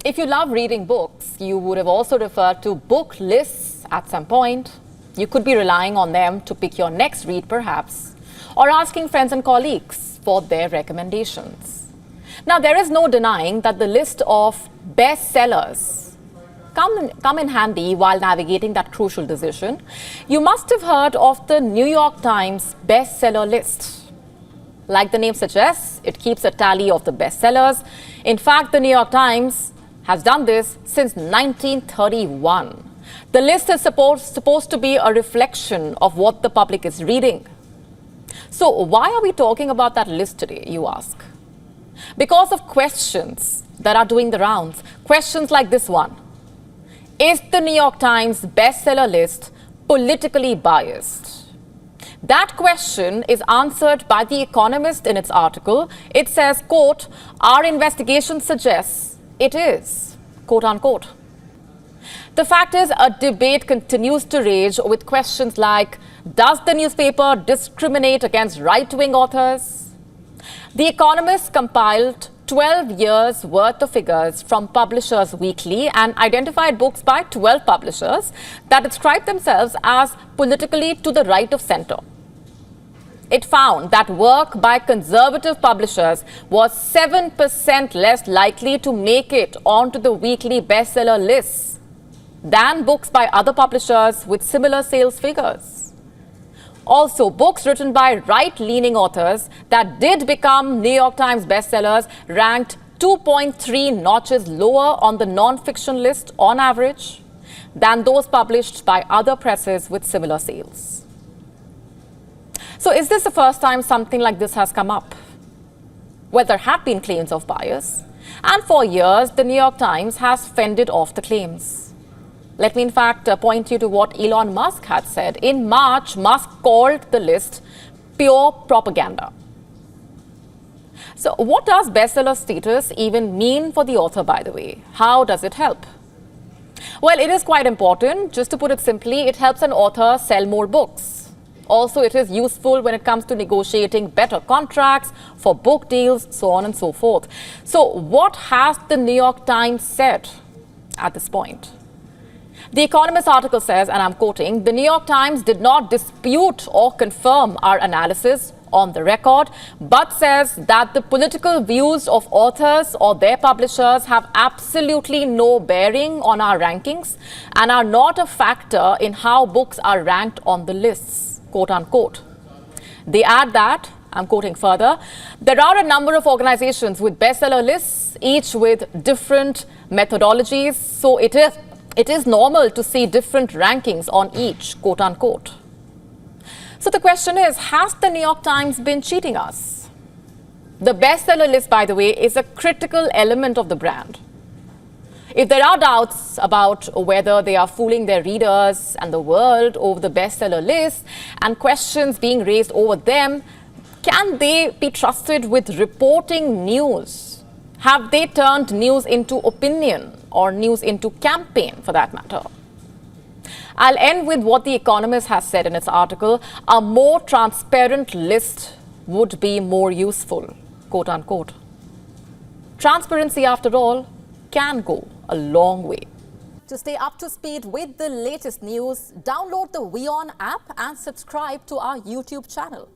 If you love reading books, you would have also referred to book lists at some point. You could be relying on them to pick your next read perhaps, or asking friends and colleagues for their recommendations. Now, there is no denying that the list of bestsellers come in handy while navigating that crucial decision. You must have heard of the New York Times bestseller list. Like the name suggests, it keeps a tally of the bestsellers. In fact, the New York Times has done this since 1931. The list is supposed to be a reflection of what the public is reading. So why are we talking about that list today, you ask? Because of questions that are doing the rounds. Questions like this one. Is the New York Times bestseller list politically biased? That question is answered by The Economist in its article. It says, quote, "Our investigation suggests it is," quote unquote. The fact is, a debate continues to rage with questions like, does the newspaper discriminate against right-wing authors? The Economist compiled 12 years worth of figures from Publishers Weekly and identified books by 12 publishers that describe themselves as politically to the right of center. It found that work by conservative publishers was 7% less likely to make it onto the weekly bestseller lists than books by other publishers with similar sales figures. Also, books written by right-leaning authors that did become New York Times bestsellers ranked 2.3 notches lower on the non-fiction list on average than those published by other presses with similar sales. So is this the first time something like this has come up? Well, there have been claims of bias, and for years, the New York Times has fended off the claims. Let me, in fact, point you to what Elon Musk had said. In March, Musk called the list pure propaganda. So what does bestseller status even mean for the author, by the way? How does it help? Well, it is quite important. Just to put it simply, it helps an author sell more books. Also, it is useful when it comes to negotiating better contracts for book deals, so on and so forth. So what has the New York Times said at this point? The Economist article says, and I'm quoting, "The New York Times did not dispute or confirm our analysis on the record, but says that the political views of authors or their publishers have absolutely no bearing on our rankings and are not a factor in how books are ranked on the lists," quote unquote. They add that, I'm quoting further, "There are a number of organizations with bestseller lists, each with different methodologies, so it is normal to see different rankings on each," quote unquote. So the question is, has the New York Times been cheating us? The bestseller list, by the way, is a critical element of the brand. If there are doubts about whether they are fooling their readers and the world over the bestseller list and questions being raised over them, can they be trusted with reporting news? Have they turned news into opinion or news into campaign, for that matter? I'll end with what The Economist has said in its article. "A more transparent list would be more useful," quote unquote. Transparency, after all, can go a long way. To stay up to speed with the latest news, download the WION app and subscribe to our YouTube channel.